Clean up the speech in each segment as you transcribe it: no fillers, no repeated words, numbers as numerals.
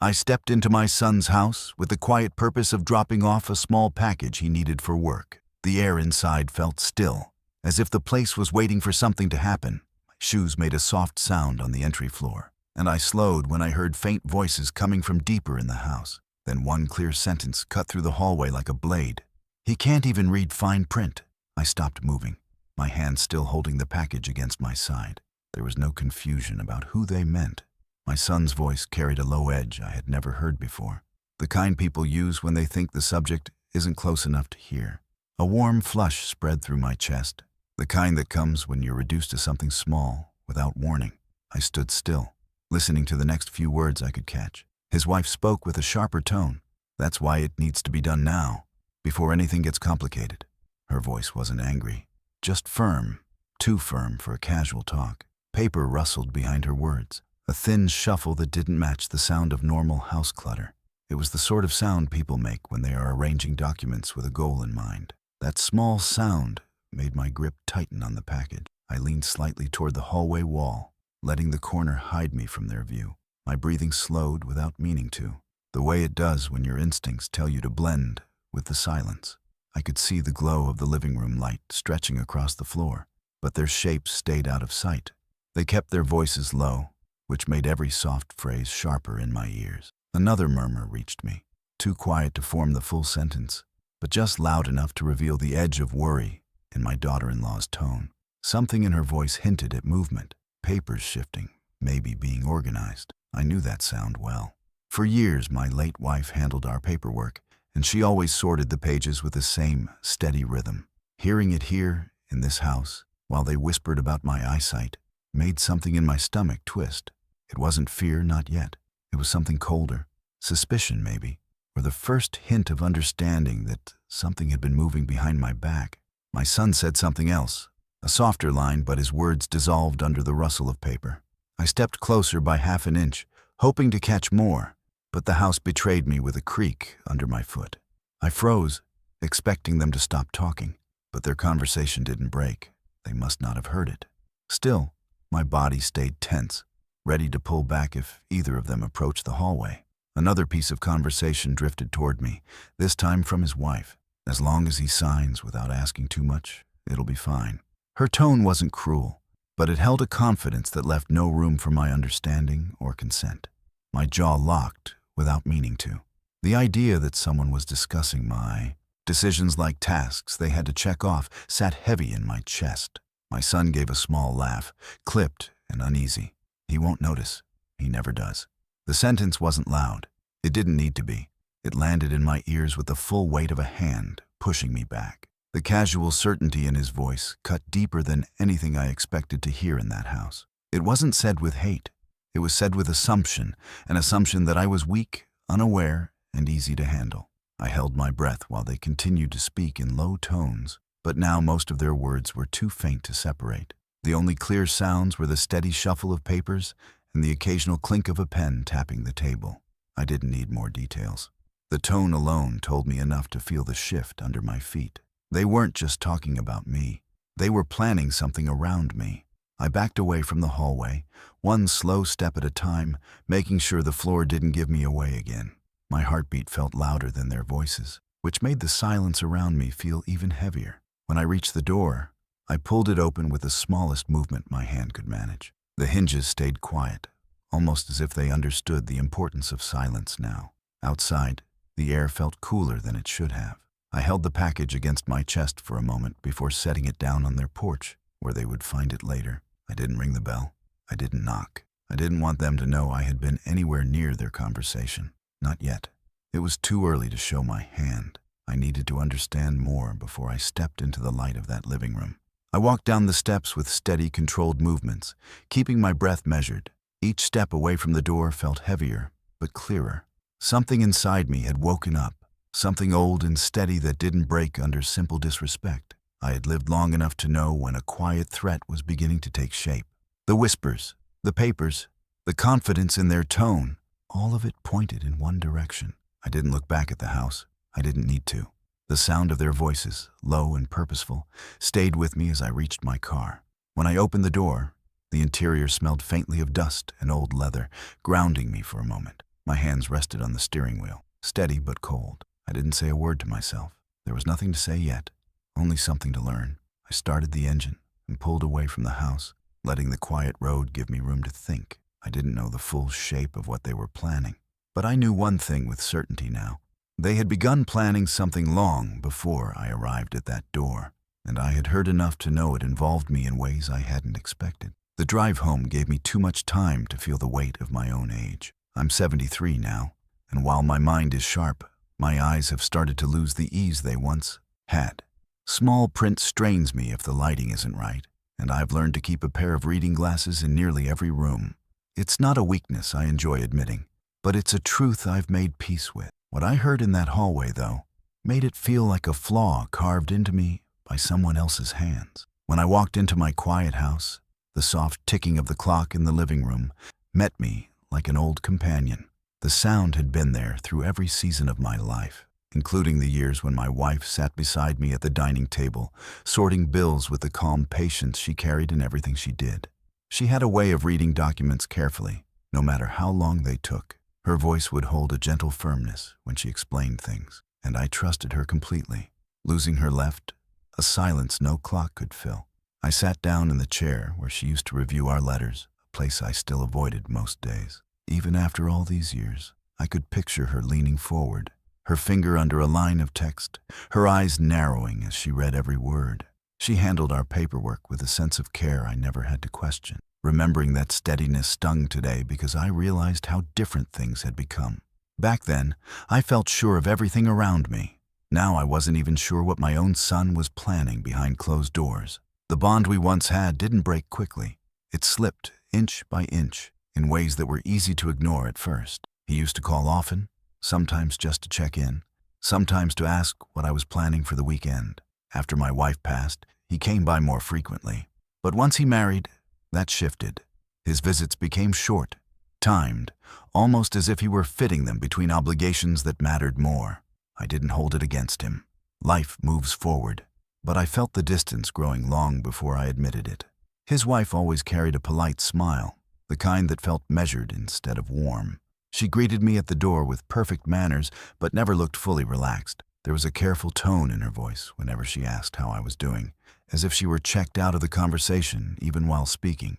I stepped into my son's house with the quiet purpose of dropping off a small package he needed for work. The air inside felt still, as if the place was waiting for something to happen. My shoes made a soft sound on the entry floor, and I slowed when I heard faint voices coming from deeper in the house. Then one clear sentence cut through the hallway like a blade. "He can't even read fine print." I stopped moving, my hand still holding the package against my side. There was no confusion about who they meant. My son's voice carried a low edge I had never heard before, the kind people use when they think the subject isn't close enough to hear. A warm flush spread through my chest, the kind that comes when you're reduced to something small, without warning. I stood still, listening to the next few words I could catch. His wife spoke with a sharper tone. "That's why it needs to be done now, before anything gets complicated." Her voice wasn't angry, just firm, too firm for a casual talk. Paper rustled behind her words, a thin shuffle that didn't match the sound of normal house clutter. It was the sort of sound people make when they are arranging documents with a goal in mind. That small sound made my grip tighten on the package. I leaned slightly toward the hallway wall, letting the corner hide me from their view. My breathing slowed without meaning to, the way it does when your instincts tell you to blend with the silence. I could see the glow of the living room light stretching across the floor, but their shapes stayed out of sight. They kept their voices low, which made every soft phrase sharper in my ears. Another murmur reached me, too quiet to form the full sentence, but just loud enough to reveal the edge of worry in my daughter-in-law's tone. Something in her voice hinted at movement, papers shifting, maybe being organized. I knew that sound well. For years, my late wife handled our paperwork, and she always sorted the pages with the same steady rhythm. Hearing it here, in this house, while they whispered about my eyesight, made something in my stomach twist. It wasn't fear, not yet. It was something colder, suspicion maybe, or the first hint of understanding that something had been moving behind my back. My son said something else, a softer line, but his words dissolved under the rustle of paper. I stepped closer by half an inch, hoping to catch more, but the house betrayed me with a creak under my foot. I froze, expecting them to stop talking, but their conversation didn't break. They must not have heard it. Still, my body stayed tense, ready to pull back if either of them approached the hallway. Another piece of conversation drifted toward me, this time from his wife. "As long as he signs without asking too much, it'll be fine." Her tone wasn't cruel, but it held a confidence that left no room for my understanding or consent. My jaw locked without meaning to. The idea that someone was discussing my decisions like tasks they had to check off sat heavy in my chest. My son gave a small laugh, clipped and uneasy. "He won't notice. He never does." The sentence wasn't loud. It didn't need to be. It landed in my ears with the full weight of a hand, pushing me back. The casual certainty in his voice cut deeper than anything I expected to hear in that house. It wasn't said with hate. It was said with assumption, an assumption that I was weak, unaware, and easy to handle. I held my breath while they continued to speak in low tones, but now most of their words were too faint to separate. The only clear sounds were the steady shuffle of papers and the occasional clink of a pen tapping the table. I didn't need more details. The tone alone told me enough to feel the shift under my feet. They weren't just talking about me. They were planning something around me. I backed away from the hallway, one slow step at a time, making sure the floor didn't give me away again. My heartbeat felt louder than their voices, which made the silence around me feel even heavier. When I reached the door, I pulled it open with the smallest movement my hand could manage. The hinges stayed quiet, almost as if they understood the importance of silence now. Outside, the air felt cooler than it should have. I held the package against my chest for a moment before setting it down on their porch, where they would find it later. I didn't ring the bell. I didn't knock. I didn't want them to know I had been anywhere near their conversation. Not yet. It was too early to show my hand. I needed to understand more before I stepped into the light of that living room. I walked down the steps with steady, controlled movements, keeping my breath measured. Each step away from the door felt heavier, but clearer. Something inside me had woken up, something old and steady that didn't break under simple disrespect. I had lived long enough to know when a quiet threat was beginning to take shape. The whispers, the papers, the confidence in their tone, all of it pointed in one direction. I didn't look back at the house. I didn't need to. The sound of their voices, low and purposeful, stayed with me as I reached my car. When I opened the door, the interior smelled faintly of dust and old leather, grounding me for a moment. My hands rested on the steering wheel, steady but cold. I didn't say a word to myself. There was nothing to say yet, only something to learn. I started the engine and pulled away from the house, letting the quiet road give me room to think. I didn't know the full shape of what they were planning, but I knew one thing with certainty now. They had begun planning something long before I arrived at that door, and I had heard enough to know it involved me in ways I hadn't expected. The drive home gave me too much time to feel the weight of my own age. I'm 73 now, and while my mind is sharp, my eyes have started to lose the ease they once had. Small print strains me if the lighting isn't right, and I've learned to keep a pair of reading glasses in nearly every room. It's not a weakness I enjoy admitting, but it's a truth I've made peace with. What I heard in that hallway, though, made it feel like a flaw carved into me by someone else's hands. When I walked into my quiet house, the soft ticking of the clock in the living room met me like an old companion. The sound had been there through every season of my life, including the years when my wife sat beside me at the dining table, sorting bills with the calm patience she carried in everything she did. She had a way of reading documents carefully, no matter how long they took. Her voice would hold a gentle firmness when she explained things, and I trusted her completely. Losing her left a silence no clock could fill. I sat down in the chair where she used to review our letters, a place I still avoided most days. Even after all these years, I could picture her leaning forward, her finger under a line of text, her eyes narrowing as she read every word. She handled our paperwork with a sense of care I never had to question. Remembering that steadiness stung today because I realized how different things had become. Back then, I felt sure of everything around me. Now I wasn't even sure what my own son was planning behind closed doors. The bond we once had didn't break quickly. It slipped inch by inch in ways that were easy to ignore at first. He used to call often, sometimes just to check in, sometimes to ask what I was planning for the weekend. After my wife passed, he came by more frequently. But once he married, that shifted. His visits became short, timed, almost as if he were fitting them between obligations that mattered more. I didn't hold it against him. Life moves forward, but I felt the distance growing long before I admitted it. His wife always carried a polite smile, the kind that felt measured instead of warm. She greeted me at the door with perfect manners, but never looked fully relaxed. There was a careful tone in her voice whenever she asked how I was doing, as if she were checked out of the conversation even while speaking.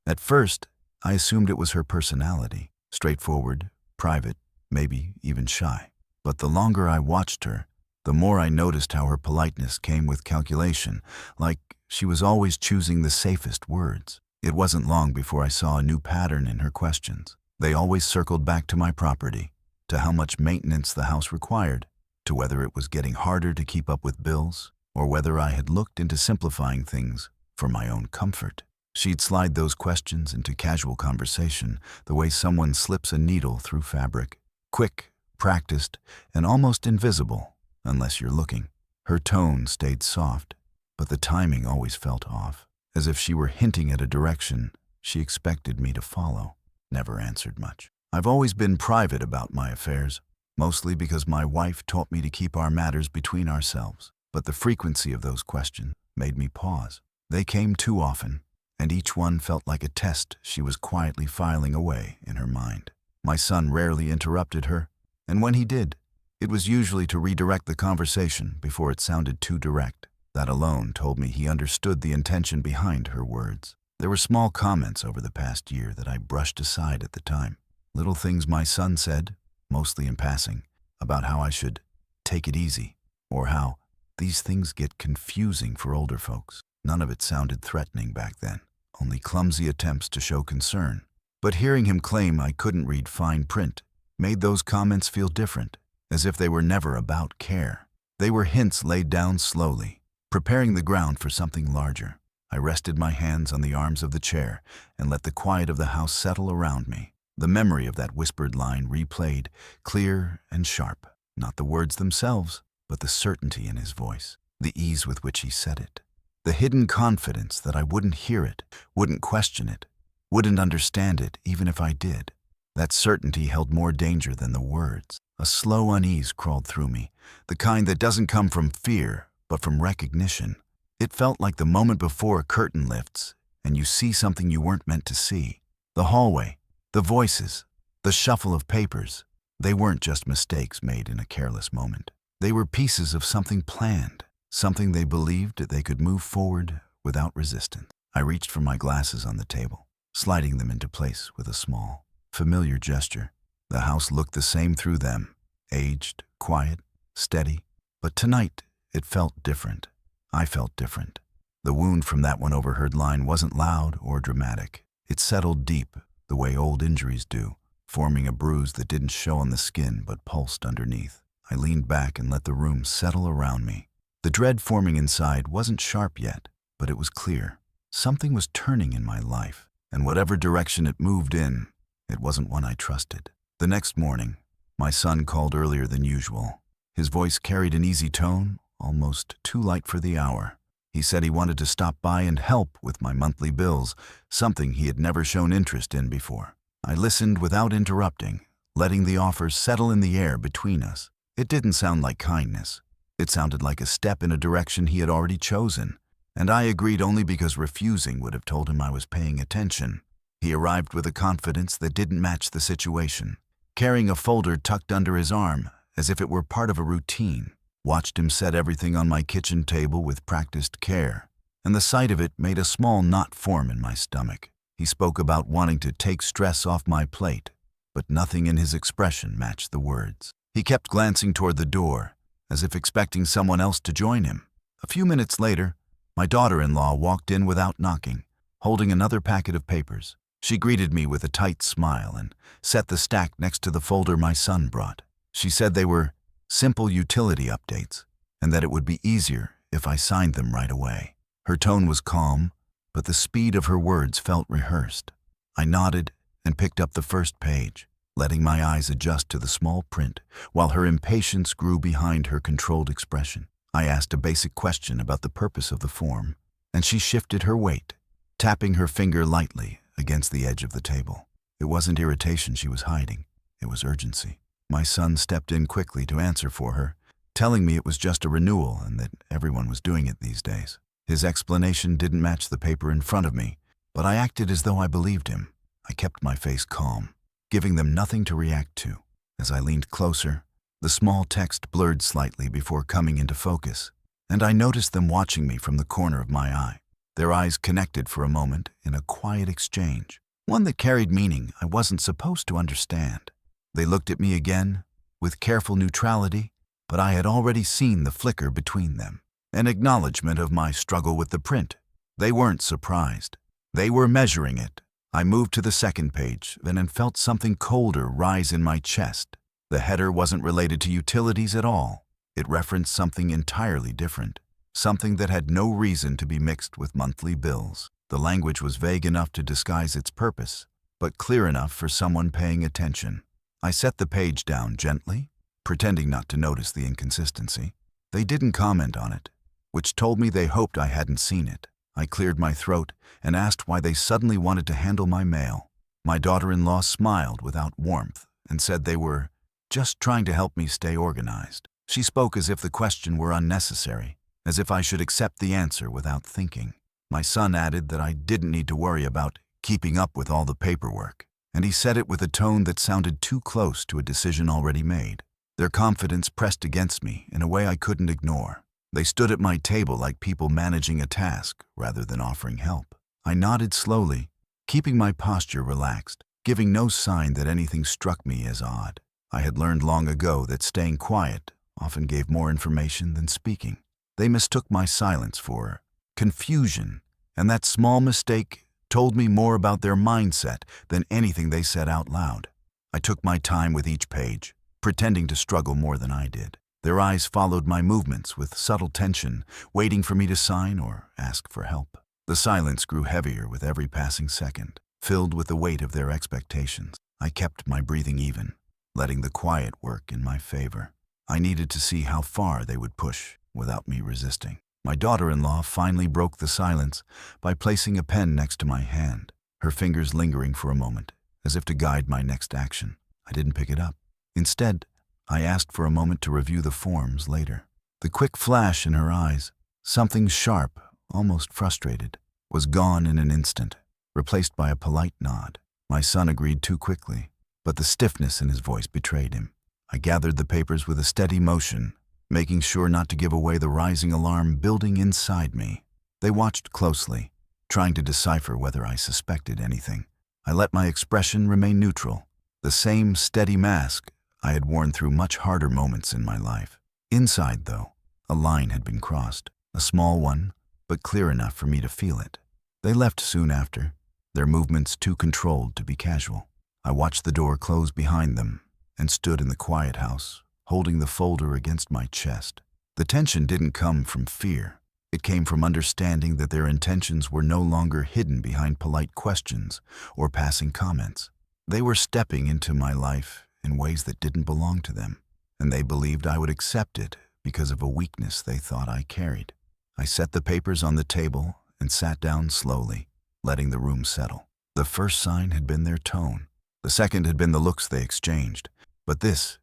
At first, I assumed it was her personality, straightforward, private, maybe even shy. But the longer I watched her, the more I noticed how her politeness came with calculation, like she was always choosing the safest words. It wasn't long before I saw a new pattern in her questions. They always circled back to my property, to how much maintenance the house required, to whether it was getting harder to keep up with bills, or whether I had looked into simplifying things for my own comfort. She'd slide those questions into casual conversation, the way someone slips a needle through fabric. Quick, practiced, and almost invisible, unless you're looking. Her tone stayed soft, but the timing always felt off, as if she were hinting at a direction she expected me to follow. Never answered much. I've always been private about my affairs, mostly because my wife taught me to keep our matters between ourselves. But the frequency of those questions made me pause. They came too often, and each one felt like a test she was quietly filing away in her mind. My son rarely interrupted her, and when he did, it was usually to redirect the conversation before it sounded too direct. That alone told me he understood the intention behind her words. There were small comments over the past year that I brushed aside at the time. Little things my son said, mostly in passing, about how I should take it easy, or how these things get confusing for older folks. None of it sounded threatening back then, only clumsy attempts to show concern. But hearing him claim I couldn't read fine print made those comments feel different, as if they were never about care. They were hints laid down slowly, preparing the ground for something larger. I rested my hands on the arms of the chair and let the quiet of the house settle around me. The memory of that whispered line replayed, clear and sharp. Not the words themselves, but the certainty in his voice, the ease with which he said it, the hidden confidence that I wouldn't hear it, wouldn't question it, wouldn't understand it even if I did. That certainty held more danger than the words. A slow unease crawled through me, the kind that doesn't come from fear, but from recognition. It felt like the moment before a curtain lifts and you see something you weren't meant to see. The hallway, the voices, The shuffle of papers. They weren't just mistakes made in a careless moment. They were pieces of something planned, something they believed they could move forward without resistance. I reached for my glasses on the table, sliding them into place with a small, familiar gesture. The house looked the same through them, aged, quiet, steady. But tonight, it felt different. I felt different. The wound from that one overheard line wasn't loud or dramatic. It settled deep, the way old injuries do, forming a bruise that didn't show on the skin but pulsed underneath. I leaned back and let the room settle around me. The dread forming inside wasn't sharp yet, but it was clear. Something was turning in my life, and whatever direction it moved in, it wasn't one I trusted. The next morning, my son called earlier than usual. His voice carried an easy tone, almost too light for the hour. He said he wanted to stop by and help with my monthly bills, something he had never shown interest in before. I listened without interrupting, letting the offer settle in the air between us. It didn't sound like kindness. It sounded like a step in a direction he had already chosen, and I agreed only because refusing would have told him I was paying attention. He arrived with a confidence that didn't match the situation, carrying a folder tucked under his arm as if it were part of a routine. Watched him set everything on my kitchen table with practiced care, and the sight of it made a small knot form in my stomach. He spoke about wanting to take stress off my plate, but nothing in his expression matched the words. He kept glancing toward the door, as if expecting someone else to join him. A few minutes later, my daughter-in-law walked in without knocking, holding another packet of papers. She greeted me with a tight smile and set the stack next to the folder my son brought. She said they were simple utility updates, and that it would be easier if I signed them right away. Her tone was calm, but the speed of her words felt rehearsed. I nodded and picked up the first page, letting my eyes adjust to the small print, while her impatience grew behind her controlled expression. I asked a basic question about the purpose of the form, and she shifted her weight, tapping her finger lightly against the edge of the table. It wasn't irritation she was hiding, it was urgency. My son stepped in quickly to answer for her, telling me it was just a renewal and that everyone was doing it these days. His explanation didn't match the paper in front of me, but I acted as though I believed him. I kept my face calm, giving them nothing to react to. As I leaned closer, the small text blurred slightly before coming into focus, and I noticed them watching me from the corner of my eye. Their eyes connected for a moment in a quiet exchange, one that carried meaning I wasn't supposed to understand. They looked at me again, with careful neutrality, but I had already seen the flicker between them, an acknowledgement of my struggle with the print. They weren't surprised. They were measuring it. I moved to the second page, then felt something colder rise in my chest. The header wasn't related to utilities at all. It referenced something entirely different, something that had no reason to be mixed with monthly bills. The language was vague enough to disguise its purpose, but clear enough for someone paying attention. I set the page down gently, pretending not to notice the inconsistency. They didn't comment on it, which told me they hoped I hadn't seen it. I cleared my throat and asked why they suddenly wanted to handle my mail. My daughter-in-law smiled without warmth and said they were just trying to help me stay organized. She spoke as if the question were unnecessary, as if I should accept the answer without thinking. My son added that I didn't need to worry about keeping up with all the paperwork, and he said it with a tone that sounded too close to a decision already made. Their confidence pressed against me in a way I couldn't ignore. They stood at my table like people managing a task rather than offering help. I nodded slowly, keeping my posture relaxed, giving no sign that anything struck me as odd. I had learned long ago that staying quiet often gave more information than speaking. They mistook my silence for confusion, and that small mistake told me more about their mindset than anything they said out loud. I took my time with each page, pretending to struggle more than I did. Their eyes followed my movements with subtle tension, waiting for me to sign or ask for help. The silence grew heavier with every passing second, filled with the weight of their expectations. I kept my breathing even, letting the quiet work in my favor. I needed to see how far they would push without me resisting. My daughter-in-law finally broke the silence by placing a pen next to my hand, her fingers lingering for a moment, as if to guide my next action. I didn't pick it up. Instead, I asked for a moment to review the forms later. The quick flash in her eyes, something sharp, almost frustrated, was gone in an instant, replaced by a polite nod. My son agreed too quickly, but the stiffness in his voice betrayed him. I gathered the papers with a steady motion, making sure not to give away the rising alarm building inside me. They watched closely, trying to decipher whether I suspected anything. I let my expression remain neutral, the same steady mask I had worn through much harder moments in my life. Inside, though, a line had been crossed, a small one, but clear enough for me to feel it. They left soon after, their movements too controlled to be casual. I watched the door close behind them and stood in the quiet house, holding the folder against my chest. The tension didn't come from fear. It came from understanding that their intentions were no longer hidden behind polite questions or passing comments. They were stepping into my life in ways that didn't belong to them, and they believed I would accept it because of a weakness they thought I carried. I set the papers on the table and sat down slowly, letting the room settle. The first sign had been their tone. The second had been the looks they exchanged. But this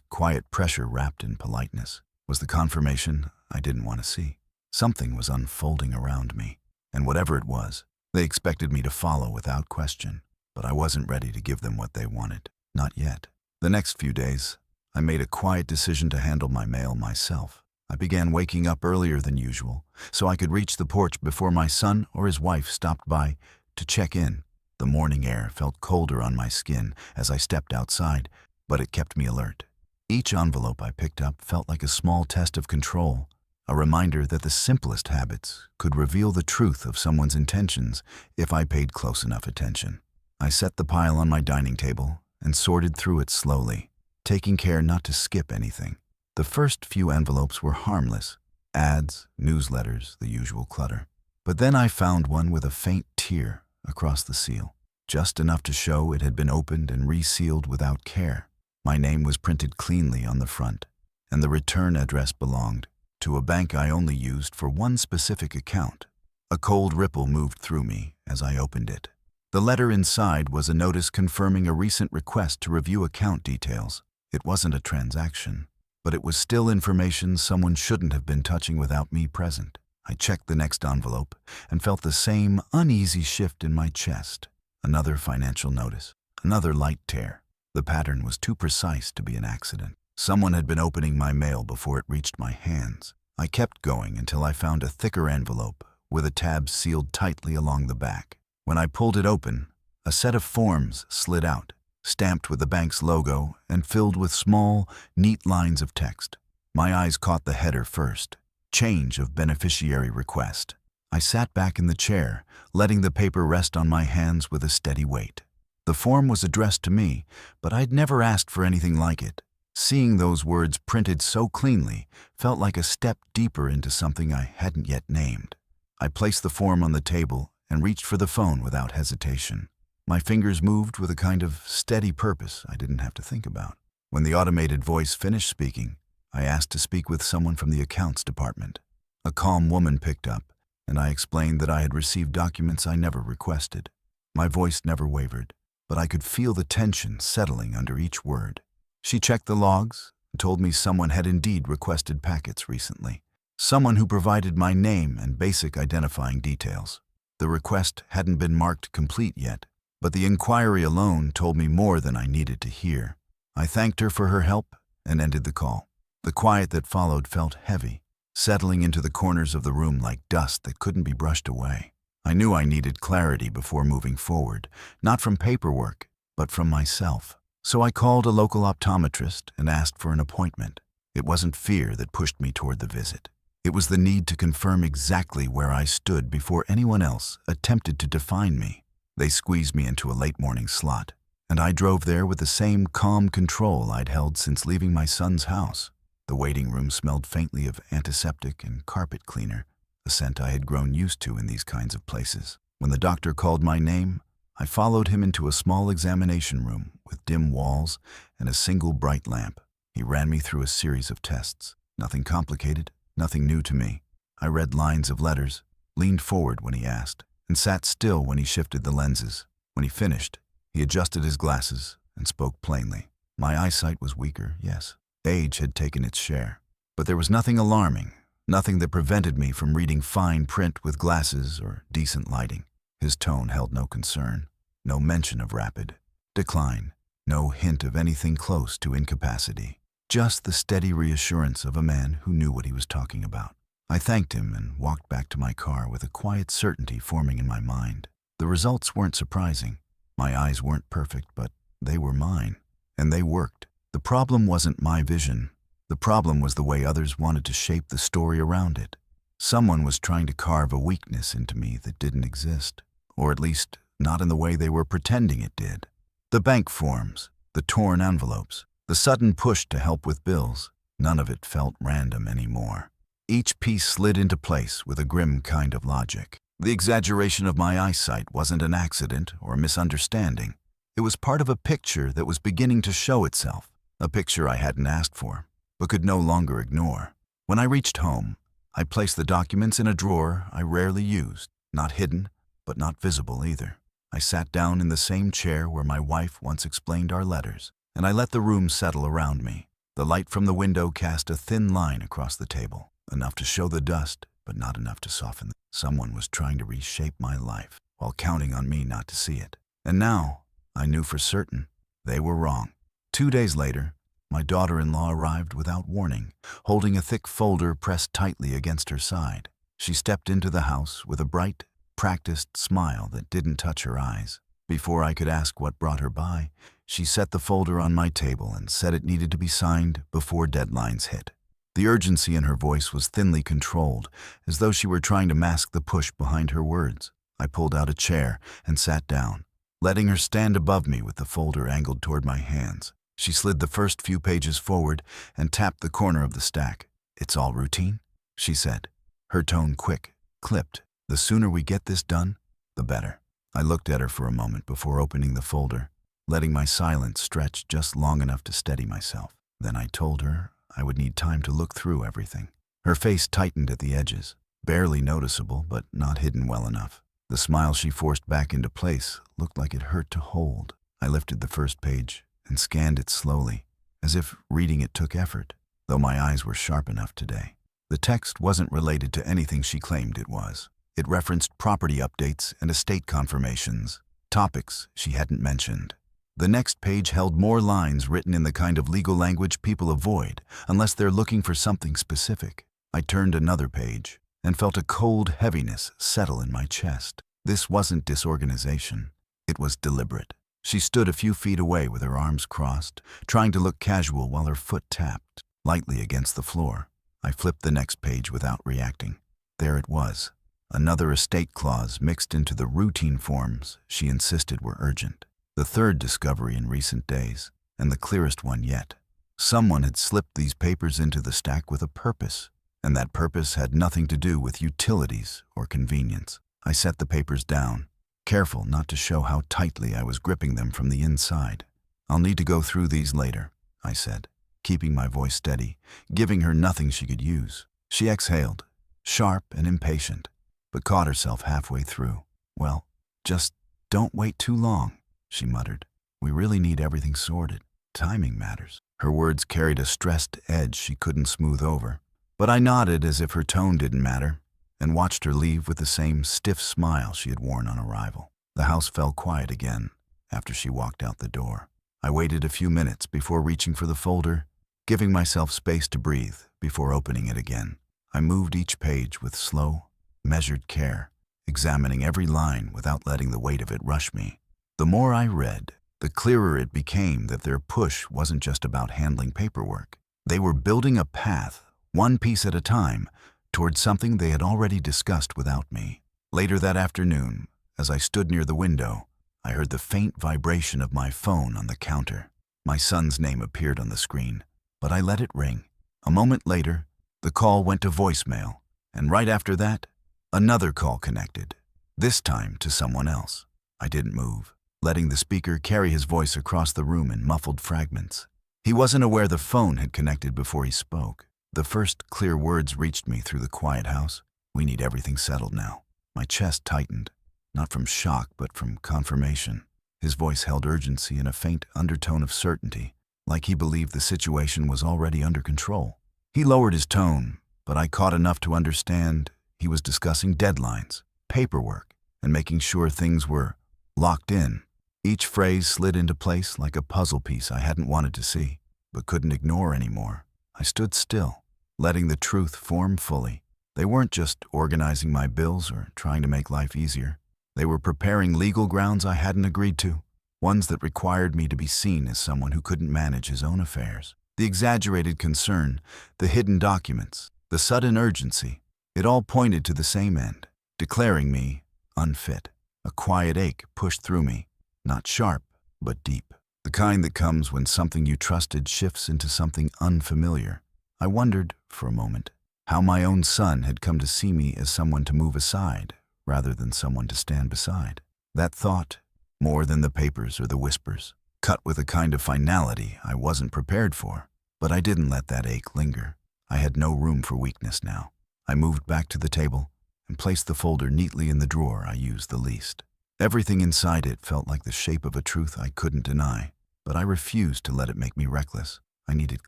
quiet pressure wrapped in politeness, was the confirmation I didn't want to see. Something was unfolding around me, and whatever it was, they expected me to follow without question. But I wasn't ready to give them what they wanted. Not yet. The next few days, I made a quiet decision to handle my mail myself. I began waking up earlier than usual, so I could reach the porch before my son or his wife stopped by to check in. The morning air felt colder on my skin as I stepped outside, but it kept me alert. Each envelope I picked up felt like a small test of control, a reminder that the simplest habits could reveal the truth of someone's intentions if I paid close enough attention. I set the pile on my dining table and sorted through it slowly, taking care not to skip anything. The first few envelopes were harmless, ads, newsletters, the usual clutter. But then I found one with a faint tear across the seal, just enough to show it had been opened and resealed without care. My name was printed cleanly on the front, and the return address belonged to a bank I only used for one specific account. A cold ripple moved through me as I opened it. The letter inside was a notice confirming a recent request to review account details. It wasn't a transaction, but it was still information someone shouldn't have been touching without me present. I checked the next envelope and felt the same uneasy shift in my chest. Another financial notice, another light tear. The pattern was too precise to be an accident. Someone had been opening my mail before it reached my hands. I kept going until I found a thicker envelope with a tab sealed tightly along the back. When I pulled it open, a set of forms slid out, stamped with the bank's logo and filled with small, neat lines of text. My eyes caught the header first, change of beneficiary request. I sat back in the chair, letting the paper rest on my hands with a steady weight. The form was addressed to me, but I'd never asked for anything like it. Seeing those words printed so cleanly felt like a step deeper into something I hadn't yet named. I placed the form on the table and reached for the phone without hesitation. My fingers moved with a kind of steady purpose I didn't have to think about. When the automated voice finished speaking, I asked to speak with someone from the accounts department. A calm woman picked up, and I explained that I had received documents I never requested. My voice never wavered, but I could feel the tension settling under each word. She checked the logs and told me someone had indeed requested packets recently. Someone who provided my name and basic identifying details. The request hadn't been marked complete yet, but the inquiry alone told me more than I needed to hear. I thanked her for her help and ended the call. The quiet that followed felt heavy, settling into the corners of the room like dust that couldn't be brushed away. I knew I needed clarity before moving forward, not from paperwork, but from myself. So I called a local optometrist and asked for an appointment. It wasn't fear that pushed me toward the visit. It was the need to confirm exactly where I stood before anyone else attempted to define me. They squeezed me into a late morning slot, and I drove there with the same calm control I'd held since leaving my son's house. The waiting room smelled faintly of antiseptic and carpet cleaner, a scent I had grown used to in these kinds of places. When the doctor called my name, I followed him into a small examination room with dim walls and a single bright lamp. He ran me through a series of tests. Nothing complicated, nothing new to me. I read lines of letters, leaned forward when he asked, and sat still when he shifted the lenses. When he finished, he adjusted his glasses and spoke plainly. My eyesight was weaker, yes. Age had taken its share. But there was nothing alarming, nothing that prevented me from reading fine print with glasses or decent lighting. His tone held no concern, no mention of rapid decline, No hint of anything close to incapacity. Just the steady reassurance of a man who knew what he was talking about. I thanked him and walked back to my car with a quiet certainty forming in my mind. The results weren't surprising. My eyes weren't perfect, but they were mine, and they worked. The problem wasn't my vision. The problem was the way others wanted to shape the story around it. Someone was trying to carve a weakness into me that didn't exist, or at least not in the way they were pretending it did. The bank forms, the torn envelopes, the sudden push to help with bills, none of it felt random anymore. Each piece slid into place with a grim kind of logic. The exaggeration of my eyesight wasn't an accident or a misunderstanding. It was part of a picture that was beginning to show itself, a picture I hadn't asked for, but could no longer ignore. When I reached home, I placed the documents in a drawer I rarely used, not hidden, but not visible either. I sat down in the same chair where my wife once explained our letters, and I let the room settle around me. The light from the window cast a thin line across the table, enough to show the dust, but not enough to soften it. Someone was trying to reshape my life, while counting on me not to see it. And now, I knew for certain, they were wrong. 2 days later, my daughter-in-law arrived without warning, holding a thick folder pressed tightly against her side. She stepped into the house with a bright, practiced smile that didn't touch her eyes. Before I could ask what brought her by, she set the folder on my table and said it needed to be signed before deadlines hit. The urgency in her voice was thinly controlled, as though she were trying to mask the push behind her words. I pulled out a chair and sat down, letting her stand above me with the folder angled toward my hands. She slid the first few pages forward and tapped the corner of the stack. "It's all routine," she said, her tone quick, clipped. "The sooner we get this done, the better." I looked at her for a moment before opening the folder, letting my silence stretch just long enough to steady myself. Then I told her I would need time to look through everything. Her face tightened at the edges, barely noticeable but not hidden well enough. The smile she forced back into place looked like it hurt to hold. I lifted the first page and scanned it slowly, as if reading it took effort, though my eyes were sharp enough today. The text wasn't related to anything she claimed it was. It referenced property updates and estate confirmations, topics she hadn't mentioned. The next page held more lines written in the kind of legal language people avoid unless they're looking for something specific. I turned another page and felt a cold heaviness settle in my chest. This wasn't disorganization. It was deliberate. She stood a few feet away with her arms crossed, trying to look casual while her foot tapped lightly against the floor. I flipped the next page without reacting. There it was, another estate clause mixed into the routine forms she insisted were urgent. The third discovery in recent days, and the clearest one yet. Someone had slipped these papers into the stack with a purpose, and that purpose had nothing to do with utilities or convenience. I set the papers down, careful not to show how tightly I was gripping them from the inside. "I'll need to go through these later," I said, keeping my voice steady, giving her nothing she could use. She exhaled, sharp and impatient, but caught herself halfway through. "Well, just don't wait too long," she muttered. "We really need everything sorted. Timing matters." Her words carried a stressed edge she couldn't smooth over, but I nodded as if her tone didn't matter, and watched her leave with the same stiff smile she had worn on arrival. The house fell quiet again after she walked out the door. I waited a few minutes before reaching for the folder, giving myself space to breathe before opening it again. I moved each page with slow, measured care, examining every line without letting the weight of it rush me. The more I read, the clearer it became that their push wasn't just about handling paperwork. They were building a path, one piece at a time, towards something they had already discussed without me. Later that afternoon, as I stood near the window, I heard the faint vibration of my phone on the counter. My son's name appeared on the screen, but I let it ring. A moment later, the call went to voicemail, and right after that, another call connected, this time to someone else. I didn't move, letting the speaker carry his voice across the room in muffled fragments. He wasn't aware the phone had connected before he spoke. The first clear words reached me through the quiet house. "We need everything settled now." My chest tightened, not from shock but from confirmation. His voice held urgency and a faint undertone of certainty, like he believed the situation was already under control. He lowered his tone, but I caught enough to understand he was discussing deadlines, paperwork, and making sure things were locked in. Each phrase slid into place like a puzzle piece I hadn't wanted to see, but couldn't ignore anymore. I stood still, letting the truth form fully. They weren't just organizing my bills or trying to make life easier. They were preparing legal grounds I hadn't agreed to, ones that required me to be seen as someone who couldn't manage his own affairs. The exaggerated concern, the hidden documents, the sudden urgency, it all pointed to the same end, declaring me unfit. A quiet ache pushed through me, not sharp, but deep. The kind that comes when something you trusted shifts into something unfamiliar. I wondered, for a moment, how my own son had come to see me as someone to move aside, rather than someone to stand beside. That thought, more than the papers or the whispers, cut with a kind of finality I wasn't prepared for. But I didn't let that ache linger. I had no room for weakness now. I moved back to the table and placed the folder neatly in the drawer I used the least. Everything inside it felt like the shape of a truth I couldn't deny, but I refused to let it make me reckless. I needed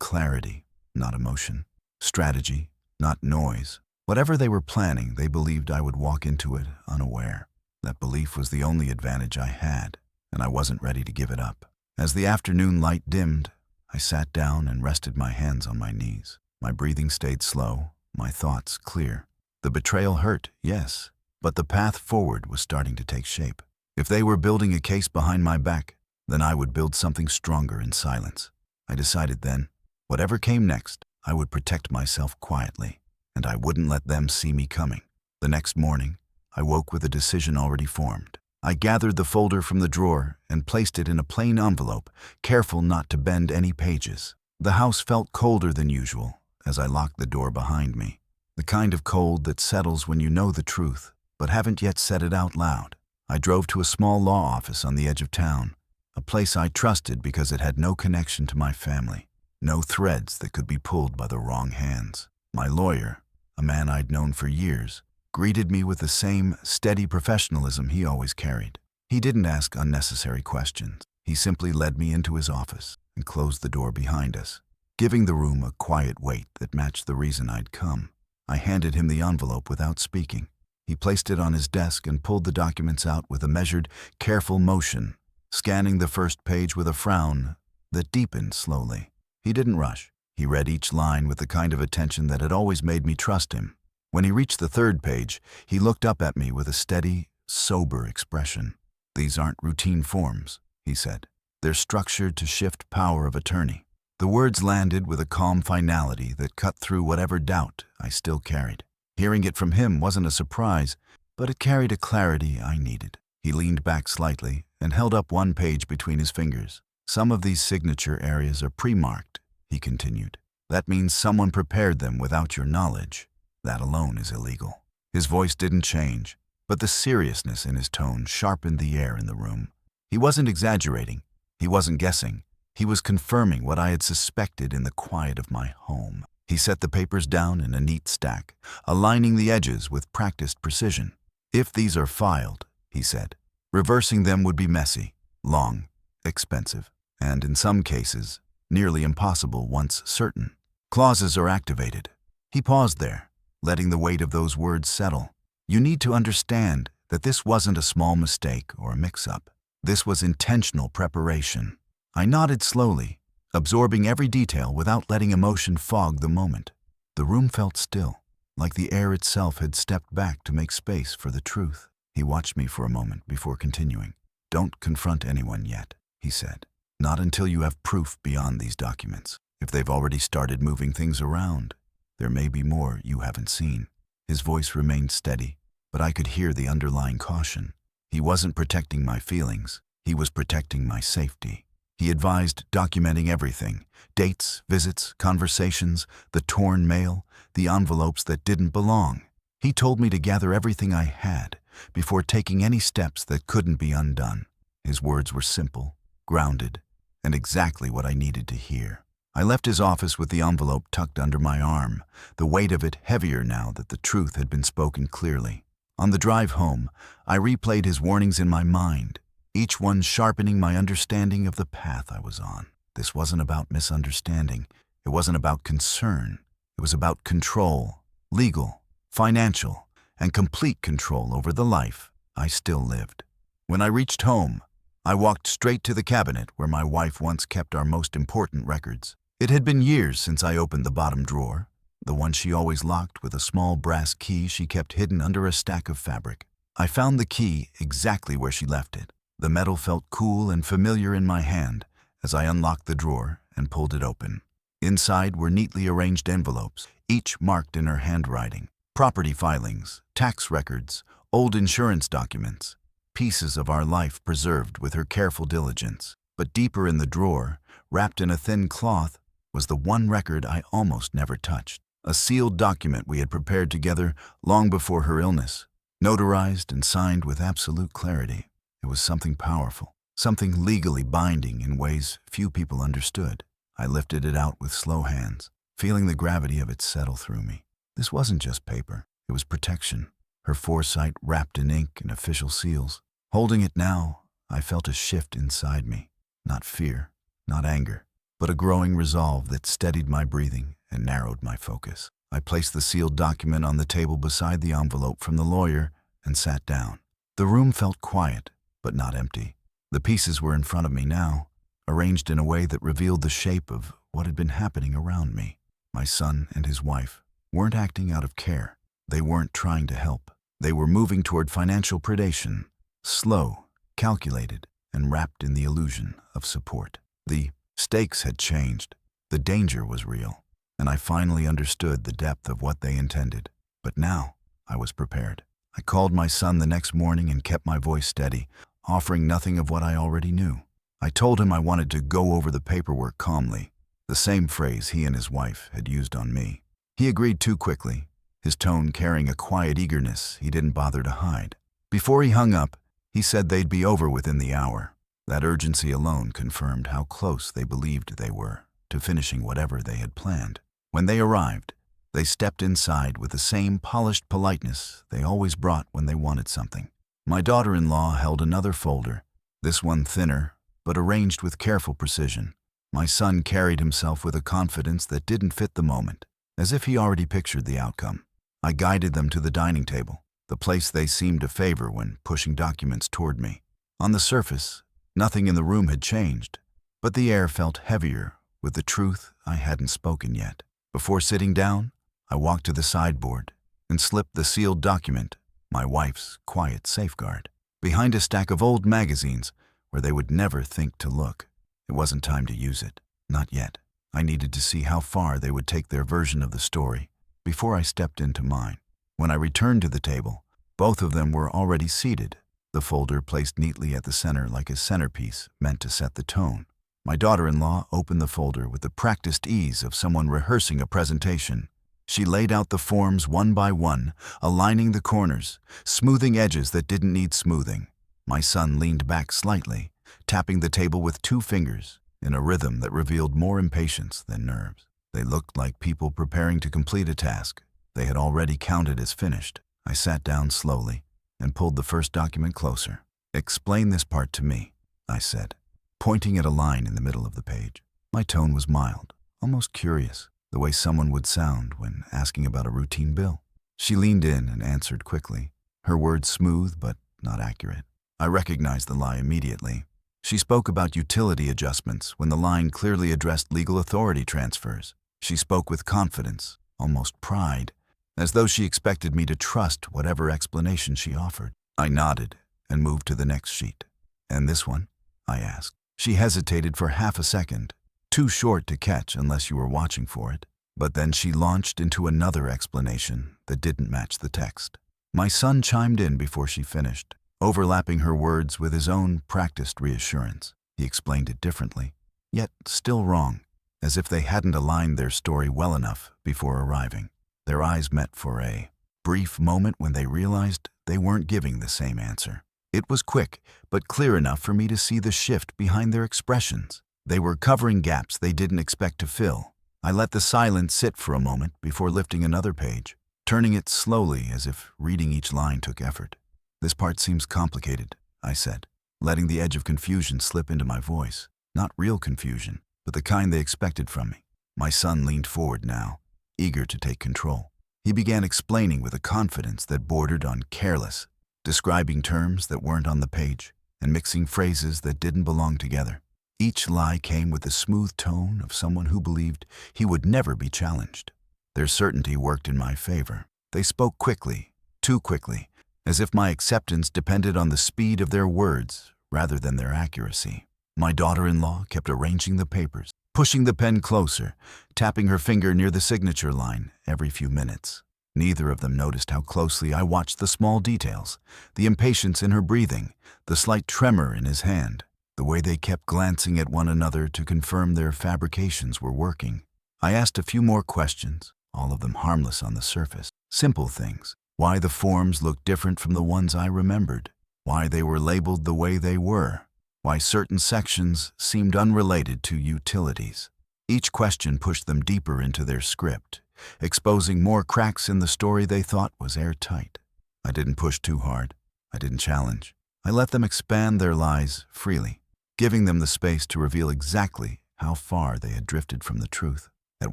clarity, not emotion. Strategy, not noise. Whatever they were planning, they believed I would walk into it unaware. That belief was the only advantage I had, and I wasn't ready to give it up. As the afternoon light dimmed, I sat down and rested my hands on my knees. My breathing stayed slow, my thoughts clear. The betrayal hurt, yes, but the path forward was starting to take shape. If they were building a case behind my back, then I would build something stronger in silence. I decided then, whatever came next, I would protect myself quietly, and I wouldn't let them see me coming. The next morning, I woke with a decision already formed. I gathered the folder from the drawer and placed it in a plain envelope, careful not to bend any pages. The house felt colder than usual as I locked the door behind me. The kind of cold that settles when you know the truth, but haven't yet said it out loud. I drove to a small law office on the edge of town, a place I trusted because it had no connection to my family, no threads that could be pulled by the wrong hands. My lawyer, a man I'd known for years, greeted me with the same steady professionalism he always carried. He didn't ask unnecessary questions. He simply led me into his office and closed the door behind us, giving the room a quiet weight that matched the reason I'd come. I handed him the envelope without speaking. He placed it on his desk and pulled the documents out with a measured, careful motion, scanning the first page with a frown that deepened slowly. He didn't rush. He read each line with the kind of attention that had always made me trust him. When he reached the third page, he looked up at me with a steady, sober expression. "These aren't routine forms," he said. "They're structured to shift power of attorney." The words landed with a calm finality that cut through whatever doubt I still carried. Hearing it from him wasn't a surprise, but it carried a clarity I needed. He leaned back slightly and held up one page between his fingers. "Some of these signature areas are pre-marked," he continued. "That means someone prepared them without your knowledge. That alone is illegal." His voice didn't change, but the seriousness in his tone sharpened the air in the room. He wasn't exaggerating. He wasn't guessing. He was confirming what I had suspected in the quiet of my home. He set the papers down in a neat stack, aligning the edges with practiced precision. "If these are filed," he said, "reversing them would be messy, long, expensive, and in some cases, nearly impossible once certain. Clauses are activated." He paused there, letting the weight of those words settle. "You need to understand that this wasn't a small mistake or a mix-up. This was intentional preparation." I nodded slowly, absorbing every detail without letting emotion fog the moment. The room felt still, like the air itself had stepped back to make space for the truth. He watched me for a moment before continuing. "Don't confront anyone yet," he said. "Not until you have proof beyond these documents. If they've already started moving things around, there may be more you haven't seen." His voice remained steady, but I could hear the underlying caution. He wasn't protecting my feelings. He was protecting my safety. He advised documenting everything: dates, visits, conversations, the torn mail, the envelopes that didn't belong. He told me to gather everything I had before taking any steps that couldn't be undone. His words were simple, grounded, and exactly what I needed to hear. I left his office with the envelope tucked under my arm, the weight of it heavier now that the truth had been spoken clearly. On the drive home, I replayed his warnings in my mind, each one sharpening my understanding of the path I was on. This wasn't about misunderstanding. It wasn't about concern. It was about control, legal, financial, and complete control over the life I still lived. When I reached home, I walked straight to the cabinet where my wife once kept our most important records. It had been years since I opened the bottom drawer, the one she always locked with a small brass key she kept hidden under a stack of fabric. I found the key exactly where she left it. The metal felt cool and familiar in my hand as I unlocked the drawer and pulled it open. Inside were neatly arranged envelopes, each marked in her handwriting. Property filings, tax records, old insurance documents, pieces of our life preserved with her careful diligence. But deeper in the drawer, wrapped in a thin cloth, was the one record I almost never touched. A sealed document we had prepared together long before her illness, notarized and signed with absolute clarity. It was something powerful, something legally binding in ways few people understood. I lifted it out with slow hands, feeling the gravity of it settle through me. This wasn't just paper, it was protection, her foresight wrapped in ink and official seals. Holding it now, I felt a shift inside me. Not fear, not anger, but a growing resolve that steadied my breathing and narrowed my focus. I placed the sealed document on the table beside the envelope from the lawyer and sat down. The room felt quiet, but not empty. The pieces were in front of me now, arranged in a way that revealed the shape of what had been happening around me. My son and his wife weren't acting out of care. They weren't trying to help. They were moving toward financial predation, slow, calculated, and wrapped in the illusion of support. The stakes had changed. The danger was real, and I finally understood the depth of what they intended. But now, I was prepared. I called my son the next morning and kept my voice steady, offering nothing of what I already knew. I told him I wanted to go over the paperwork calmly, the same phrase he and his wife had used on me. He agreed too quickly, his tone carrying a quiet eagerness he didn't bother to hide. Before he hung up, he said they'd be over within the hour. That urgency alone confirmed how close they believed they were to finishing whatever they had planned. When they arrived, they stepped inside with the same polished politeness they always brought when they wanted something. My daughter-in-law held another folder, this one thinner, but arranged with careful precision. My son carried himself with a confidence that didn't fit the moment, as if he already pictured the outcome. I guided them to the dining table, the place they seemed to favor when pushing documents toward me. On the surface, nothing in the room had changed, but the air felt heavier with the truth I hadn't spoken yet. Before sitting down, I walked to the sideboard and slipped the sealed document, my wife's quiet safeguard, behind a stack of old magazines where they would never think to look. It wasn't time to use it. Not yet. I needed to see how far they would take their version of the story before I stepped into mine. When I returned to the table, both of them were already seated, the folder placed neatly at the center like a centerpiece meant to set the tone. My daughter-in-law opened the folder with the practiced ease of someone rehearsing a presentation. She laid out the forms one by one, aligning the corners, smoothing edges that didn't need smoothing. My son leaned back slightly, tapping the table with 2 fingers in a rhythm that revealed more impatience than nerves. They looked like people preparing to complete a task they had already counted as finished. I sat down slowly and pulled the first document closer. "Explain this part to me," I said, pointing at a line in the middle of the page. My tone was mild, almost curious, the way someone would sound when asking about a routine bill. She leaned in and answered quickly, her words smooth but not accurate. I recognized the lie immediately. She spoke about utility adjustments when the line clearly addressed legal authority transfers. She spoke with confidence, almost pride, as though she expected me to trust whatever explanation she offered. I nodded and moved to the next sheet. "And this one?" I asked. She hesitated for half a second, too short to catch unless you were watching for it. But then she launched into another explanation that didn't match the text. My son chimed in before she finished, overlapping her words with his own practiced reassurance. He explained it differently, yet still wrong, as if they hadn't aligned their story well enough before arriving. Their eyes met for a brief moment when they realized they weren't giving the same answer. It was quick, but clear enough for me to see the shift behind their expressions. They were covering gaps they didn't expect to fill. I let the silence sit for a moment before lifting another page, turning it slowly as if reading each line took effort. "This part seems complicated," I said, letting the edge of confusion slip into my voice. Not real confusion, but the kind they expected from me. My son leaned forward now, eager to take control. He began explaining with a confidence that bordered on careless, describing terms that weren't on the page, and mixing phrases that didn't belong together. Each lie came with the smooth tone of someone who believed he would never be challenged. Their certainty worked in my favor. They spoke quickly, too quickly, as if my acceptance depended on the speed of their words rather than their accuracy. My daughter-in-law kept arranging the papers, pushing the pen closer, tapping her finger near the signature line every few minutes. Neither of them noticed how closely I watched the small details, the impatience in her breathing, the slight tremor in his hand, the way they kept glancing at one another to confirm their fabrications were working. I asked a few more questions, all of them harmless on the surface. Simple things. Why the forms looked different from the ones I remembered. Why they were labeled the way they were. Why certain sections seemed unrelated to utilities. Each question pushed them deeper into their script, exposing more cracks in the story they thought was airtight. I didn't push too hard. I didn't challenge. I let them expand their lies freely, giving them the space to reveal exactly how far they had drifted from the truth. At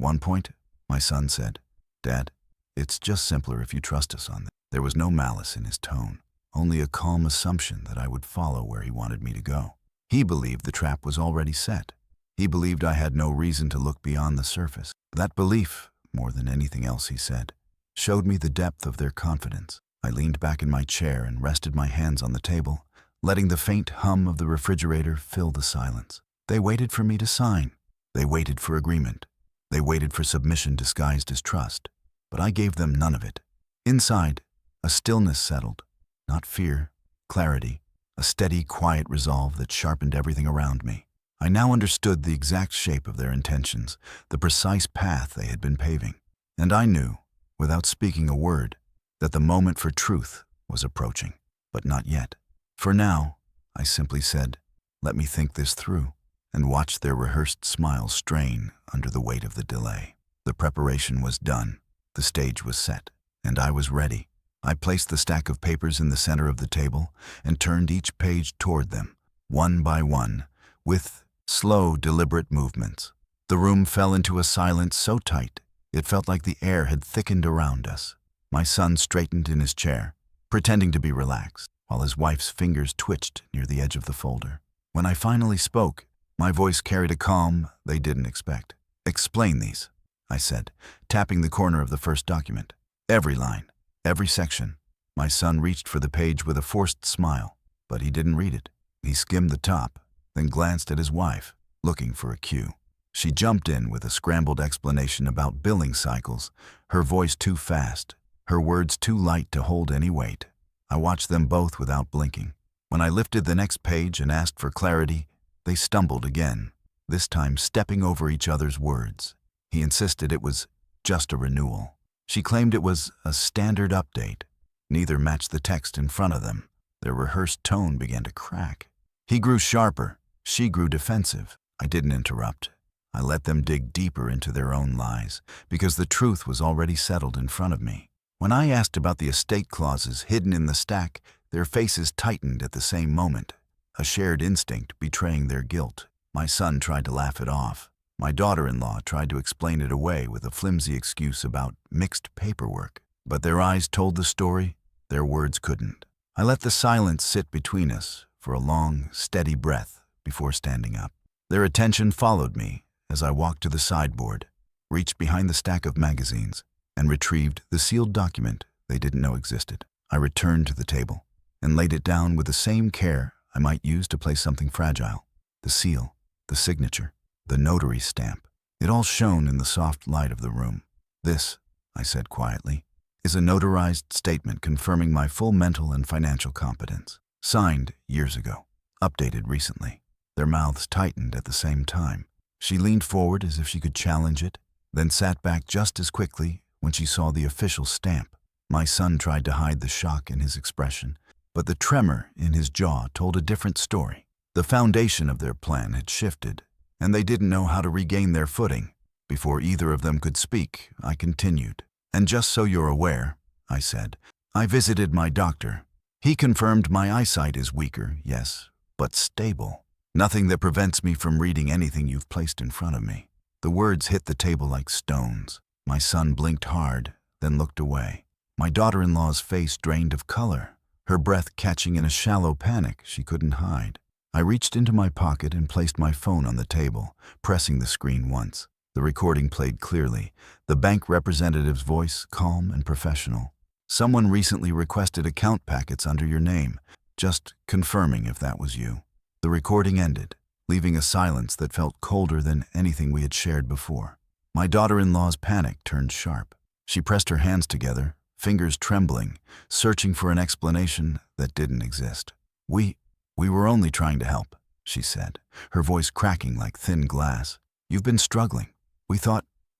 one point, my son said, "Dad, it's just simpler if you trust us on this." There was no malice in his tone, only a calm assumption that I would follow where he wanted me to go. He believed the trap was already set. He believed I had no reason to look beyond the surface. That belief, more than anything else he said, showed me the depth of their confidence. I leaned back in my chair and rested my hands on the table, letting the faint hum of the refrigerator fill the silence. They waited for me to sign. They waited for agreement. They waited for submission disguised as trust. But I gave them none of it. Inside, a stillness settled. Not fear, clarity, a steady, quiet resolve that sharpened everything around me. I now understood the exact shape of their intentions, the precise path they had been paving. And I knew, without speaking a word, that the moment for truth was approaching, but not yet. For now, I simply said, "Let me think this through," and watched their rehearsed smiles strain under the weight of the delay. The preparation was done, the stage was set, and I was ready. I placed the stack of papers in the center of the table and turned each page toward them, one by one, with slow, deliberate movements. The room fell into a silence so tight, it felt like the air had thickened around us. My son straightened in his chair, pretending to be relaxed, while his wife's fingers twitched near the edge of the folder. When I finally spoke, my voice carried a calm they didn't expect. "Explain these," I said, tapping the corner of the first document. "Every line, every section." My son reached for the page with a forced smile, but he didn't read it. He skimmed the top, then glanced at his wife, looking for a cue. She jumped in with a scrambled explanation about billing cycles, her voice too fast, her words too light to hold any weight. I watched them both without blinking. When I lifted the next page and asked for clarity, they stumbled again, this time stepping over each other's words. He insisted it was just a renewal. She claimed it was a standard update. Neither matched the text in front of them. Their rehearsed tone began to crack. He grew sharper. She grew defensive. I didn't interrupt. I let them dig deeper into their own lies, because the truth was already settled in front of me. When I asked about the estate clauses hidden in the stack, their faces tightened at the same moment, a shared instinct betraying their guilt. My son tried to laugh it off. My daughter-in-law tried to explain it away with a flimsy excuse about mixed paperwork. But their eyes told the story, their words couldn't. I let the silence sit between us for a long, steady breath before standing up. Their attention followed me as I walked to the sideboard, reached behind the stack of magazines, and retrieved the sealed document they didn't know existed. I returned to the table and laid it down with the same care I might use to place something fragile. The seal, the signature, the notary stamp. It all shone in the soft light of the room. "This," I said quietly, "is a notarized statement confirming my full mental and financial competence. Signed years ago, updated recently." Their mouths tightened at the same time. She leaned forward as if she could challenge it, then sat back just as quickly when she saw the official stamp. My son tried to hide the shock in his expression, but the tremor in his jaw told a different story. The foundation of their plan had shifted, and they didn't know how to regain their footing. Before either of them could speak, I continued. "And just so you're aware," I said, "I visited my doctor. He confirmed my eyesight is weaker, yes, but stable. Nothing that prevents me from reading anything you've placed in front of me." The words hit the table like stones. My son blinked hard, then looked away. My daughter-in-law's face drained of color, her breath catching in a shallow panic she couldn't hide. I reached into my pocket and placed my phone on the table, pressing the screen once. The recording played clearly, the bank representative's voice calm and professional. "Someone recently requested account packets under your name, just confirming if that was you." The recording ended, leaving a silence that felt colder than anything we had shared before. My daughter-in-law's panic turned sharp. She pressed her hands together, fingers trembling, searching for an explanation that didn't exist. We were only trying to help," she said, her voice cracking like thin glass. "You've been struggling.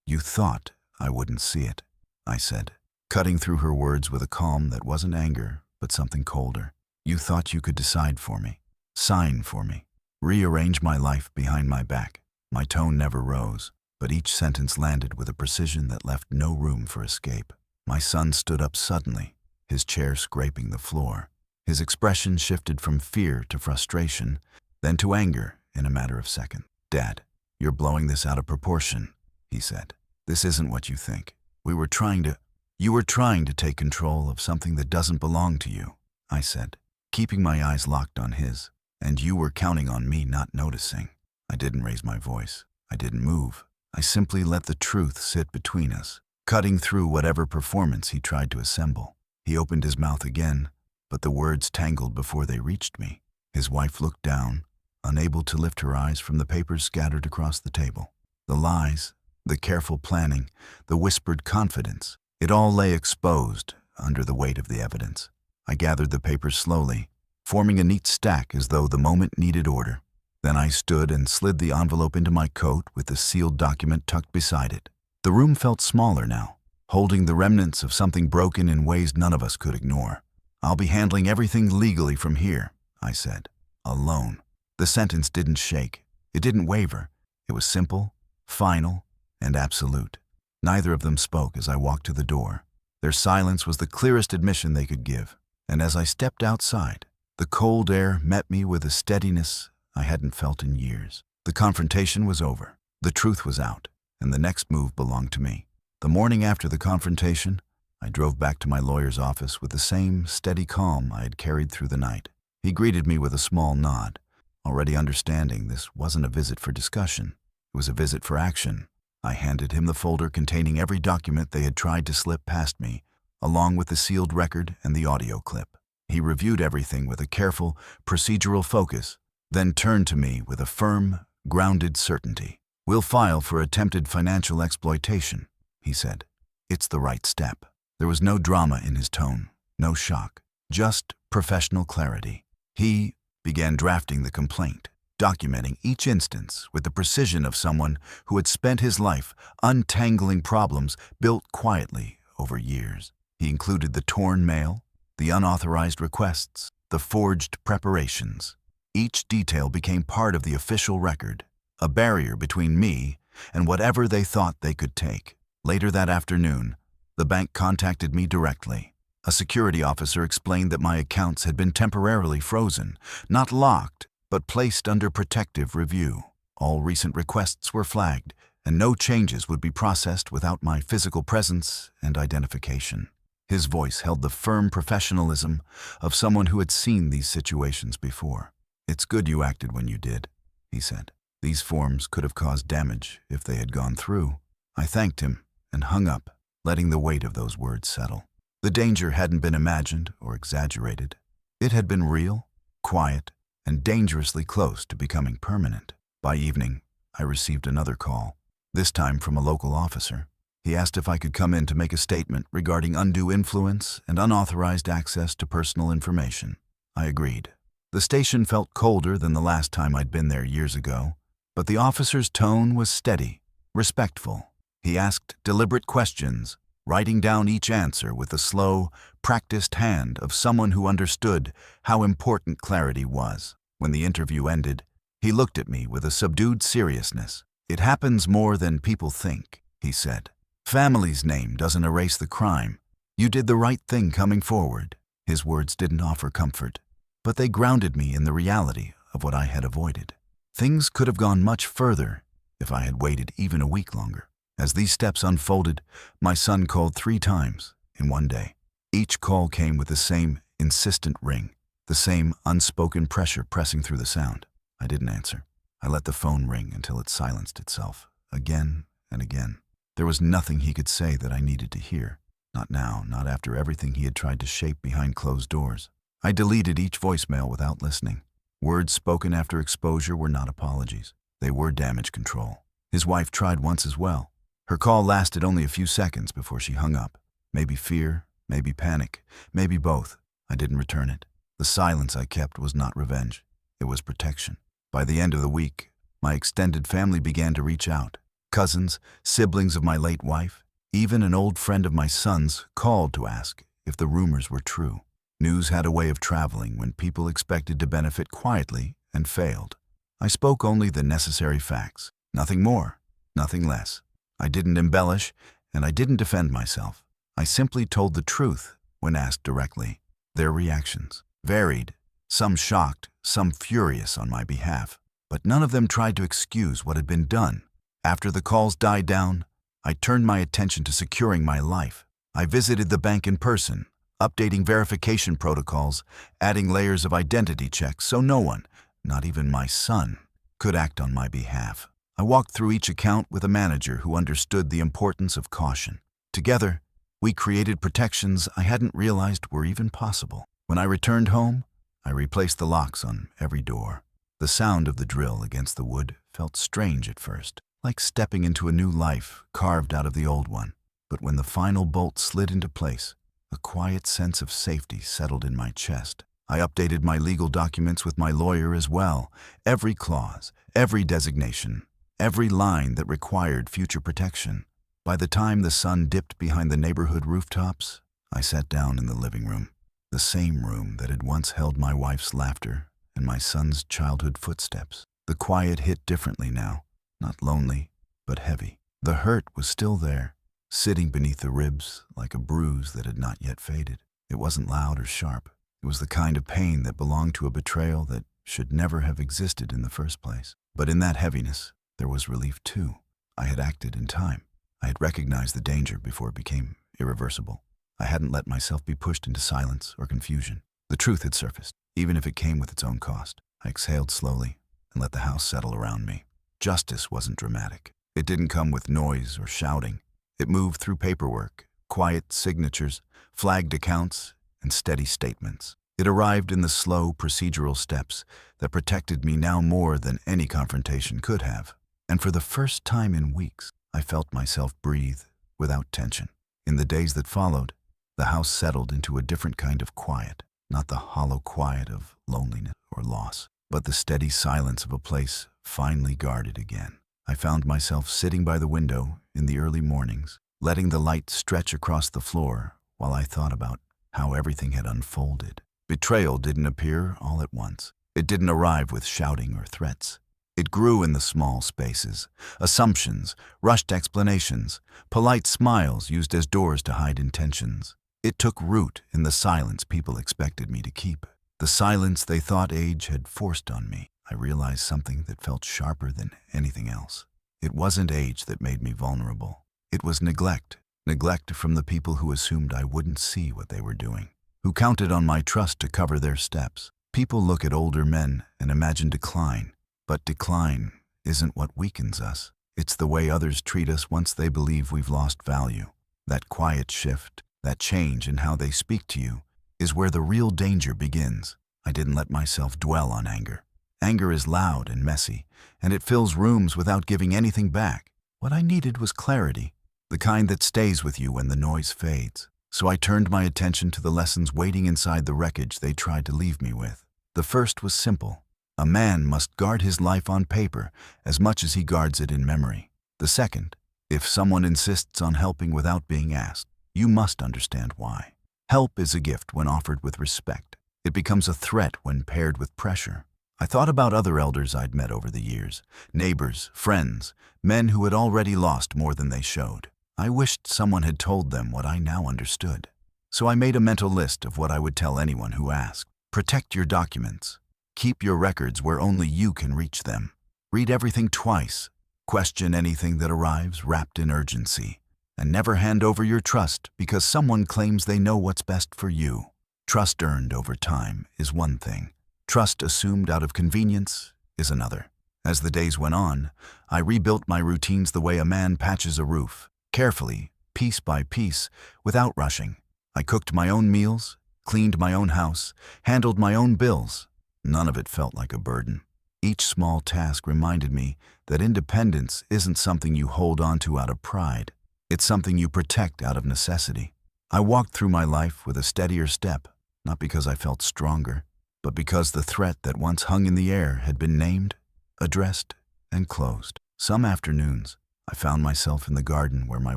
You thought I wouldn't see it," I said, cutting through her words with a calm that wasn't anger, but something colder. "You thought you could decide for me, sign for me, rearrange my life behind my back." My tone never rose, but each sentence landed with a precision that left no room for escape. My son stood up suddenly, his chair scraping the floor. His expression shifted from fear to frustration, then to anger in a matter of seconds. "Dad, you're blowing this out of proportion," he said. "This isn't what you think. You were trying to take control of something that doesn't belong to you," I said, keeping my eyes locked on his. "And you were counting on me not noticing." I didn't raise my voice. I didn't move. I simply let the truth sit between us, cutting through whatever performance he tried to assemble. He opened his mouth again, but the words tangled before they reached me. His wife looked down, unable to lift her eyes from the papers scattered across the table. The lies, the careful planning, the whispered confidence, it all lay exposed under the weight of the evidence. I gathered the papers slowly, forming a neat stack as though the moment needed order. Then I stood and slid the envelope into my coat with the sealed document tucked beside it. The room felt smaller now, holding the remnants of something broken in ways none of us could ignore. "I'll be handling everything legally from here," I said, alone. The sentence didn't shake. It didn't waver. It was simple, final, and absolute. Neither of them spoke as I walked to the door. Their silence was the clearest admission they could give. And as I stepped outside, the cold air met me with a steadiness I hadn't felt in years. The confrontation was over. The truth was out, and the next move belonged to me. The morning after the confrontation, I drove back to my lawyer's office with the same steady calm I had carried through the night. He greeted me with a small nod, already understanding this wasn't a visit for discussion. It was a visit for action. I handed him the folder containing every document they had tried to slip past me, along with the sealed record and the audio clip. He reviewed everything with a careful, procedural focus, then turned to me with a firm, grounded certainty. "We'll file for attempted financial exploitation," he said. "It's the right step." There was no drama in his tone, no shock, just professional clarity. He began drafting the complaint, documenting each instance with the precision of someone who had spent his life untangling problems built quietly over years. He included the torn mail, the unauthorized requests, the forged preparations. Each detail became part of the official record, a barrier between me and whatever they thought they could take. Later that afternoon, the bank contacted me directly. A security officer explained that my accounts had been temporarily frozen, not locked, but placed under protective review. All recent requests were flagged, and no changes would be processed without my physical presence and identification. His voice held the firm professionalism of someone who had seen these situations before. "It's good you acted when you did," he said. "These forms could have caused damage if they had gone through." I thanked him and hung up, letting the weight of those words settle. The danger hadn't been imagined or exaggerated. It had been real, quiet, and dangerously close to becoming permanent. By evening, I received another call, this time from a local officer. He asked if I could come in to make a statement regarding undue influence and unauthorized access to personal information. I agreed. The station felt colder than the last time I'd been there years ago, but the officer's tone was steady, respectful. He asked deliberate questions, writing down each answer with the slow, practiced hand of someone who understood how important clarity was. When the interview ended, he looked at me with a subdued seriousness. "It happens more than people think," he said. "Family's name doesn't erase the crime. You did the right thing coming forward." His words didn't offer comfort, but they grounded me in the reality of what I had avoided. Things could have gone much further if I had waited even a week longer. As these steps unfolded, my son called 3 times in one day. Each call came with the same insistent ring, the same unspoken pressure pressing through the sound. I didn't answer. I let the phone ring until it silenced itself, again and again. There was nothing he could say that I needed to hear. Not now, not after everything he had tried to shape behind closed doors. I deleted each voicemail without listening. Words spoken after exposure were not apologies. They were damage control. His wife tried once as well. Her call lasted only a few seconds before she hung up. Maybe fear, maybe panic, maybe both. I didn't return it. The silence I kept was not revenge. It was protection. By the end of the week, my extended family began to reach out. Cousins, siblings of my late wife, even an old friend of my son's called to ask if the rumors were true. News had a way of traveling when people expected to benefit quietly and failed. I spoke only the necessary facts. Nothing more, nothing less. I didn't embellish, and I didn't defend myself. I simply told the truth when asked directly. Their reactions varied, some shocked, some furious on my behalf, but none of them tried to excuse what had been done. After the calls died down, I turned my attention to securing my life. I visited the bank in person, updating verification protocols, adding layers of identity checks so no one, not even my son, could act on my behalf. I walked through each account with a manager who understood the importance of caution. Together, we created protections I hadn't realized were even possible. When I returned home, I replaced the locks on every door. The sound of the drill against the wood felt strange at first, like stepping into a new life carved out of the old one. But when the final bolt slid into place, a quiet sense of safety settled in my chest. I updated my legal documents with my lawyer as well. Every clause, every designation, every line that required future protection. By the time the sun dipped behind the neighborhood rooftops, I sat down in the living room, the same room that had once held my wife's laughter and my son's childhood footsteps. The quiet hit differently now, not lonely, but heavy. The hurt was still there, sitting beneath the ribs like a bruise that had not yet faded. It wasn't loud or sharp. It was the kind of pain that belonged to a betrayal that should never have existed in the first place. But in that heaviness, there was relief too. I had acted in time. I had recognized the danger before it became irreversible. I hadn't let myself be pushed into silence or confusion. The truth had surfaced, even if it came with its own cost. I exhaled slowly and let the house settle around me. Justice wasn't dramatic. It didn't come with noise or shouting. It moved through paperwork, quiet signatures, flagged accounts, and steady statements. It arrived in the slow, procedural steps that protected me now more than any confrontation could have. And for the first time in weeks, I felt myself breathe without tension. In the days that followed, the house settled into a different kind of quiet, not the hollow quiet of loneliness or loss, but the steady silence of a place finally guarded again. I found myself sitting by the window in the early mornings, letting the light stretch across the floor while I thought about how everything had unfolded. Betrayal didn't appear all at once. It didn't arrive with shouting or threats. It grew in the small spaces, assumptions, rushed explanations, polite smiles used as doors to hide intentions. It took root in the silence people expected me to keep, the silence they thought age had forced on me. I realized something that felt sharper than anything else. It wasn't age that made me vulnerable. It was neglect. Neglect from the people who assumed I wouldn't see what they were doing, who counted on my trust to cover their steps. People look at older men and imagine decline, but decline isn't what weakens us. It's the way others treat us once they believe we've lost value. That quiet shift, that change in how they speak to you, is where the real danger begins. I didn't let myself dwell on anger. Anger is loud and messy, and it fills rooms without giving anything back. What I needed was clarity, the kind that stays with you when the noise fades. So I turned my attention to the lessons waiting inside the wreckage they tried to leave me with. The first was simple. A man must guard his life on paper as much as he guards it in memory. The second, if someone insists on helping without being asked, you must understand why. Help is a gift when offered with respect. It becomes a threat when paired with pressure. I thought about other elders I'd met over the years, neighbors, friends, men who had already lost more than they showed. I wished someone had told them what I now understood. So I made a mental list of what I would tell anyone who asked. Protect your documents. Keep your records where only you can reach them. Read everything twice. Question anything that arrives wrapped in urgency. And never hand over your trust because someone claims they know what's best for you. Trust earned over time is one thing. Trust assumed out of convenience is another. As the days went on, I rebuilt my routines the way a man patches a roof, carefully, piece by piece, without rushing. I cooked my own meals, cleaned my own house, handled my own bills. None of it felt like a burden. Each small task reminded me that independence isn't something you hold on to out of pride. It's something you protect out of necessity. I walked through my life with a steadier step, not because I felt stronger, but because the threat that once hung in the air had been named, addressed, and closed. Some afternoons, I found myself in the garden where my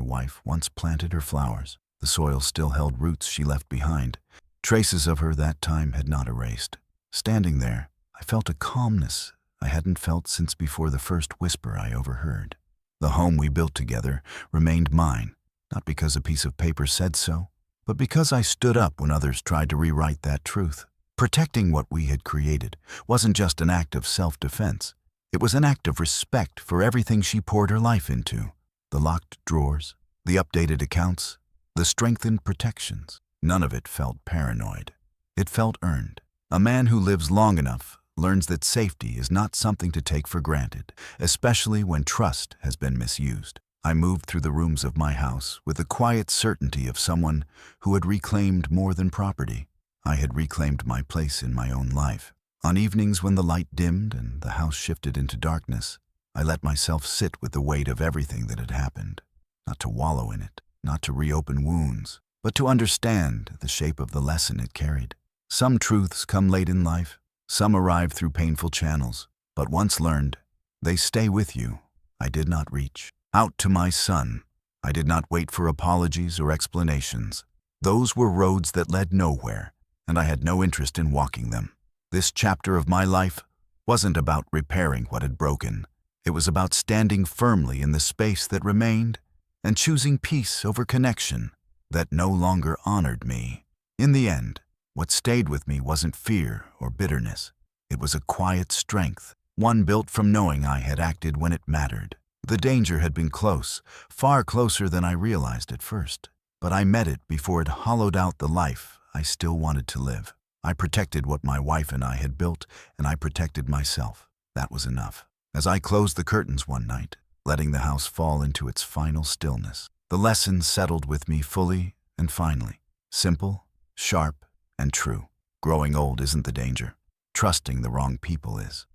wife once planted her flowers. The soil still held roots she left behind. Traces of her that time had not erased. Standing there, I felt a calmness I hadn't felt since before the first whisper I overheard. The home we built together remained mine, not because a piece of paper said so, but because I stood up when others tried to rewrite that truth. Protecting what we had created wasn't just an act of self-defense. It was an act of respect for everything she poured her life into. The locked drawers, the updated accounts, the strengthened protections. None of it felt paranoid. It felt earned. A man who lives long enough learns that safety is not something to take for granted, especially when trust has been misused. I moved through the rooms of my house with the quiet certainty of someone who had reclaimed more than property. I had reclaimed my place in my own life. On evenings when the light dimmed and the house shifted into darkness, I let myself sit with the weight of everything that had happened, not to wallow in it, not to reopen wounds, but to understand the shape of the lesson it carried. Some truths come late in life, some arrive through painful channels, but once learned, they stay with you. I did not reach out to my son. I did not wait for apologies or explanations. Those were roads that led nowhere, and I had no interest in walking them. This chapter of my life wasn't about repairing what had broken. It was about standing firmly in the space that remained and choosing peace over connection that no longer honored me. In the end, what stayed with me wasn't fear or bitterness. It was a quiet strength, one built from knowing I had acted when it mattered. The danger had been close, far closer than I realized at first, but I met it before it hollowed out the life I still wanted to live. I protected what my wife and I had built, and I protected myself. That was enough. As I closed the curtains one night, letting the house fall into its final stillness, the lesson settled with me fully and finally. Simple, sharp, and true. Growing old isn't the danger. Trusting the wrong people is.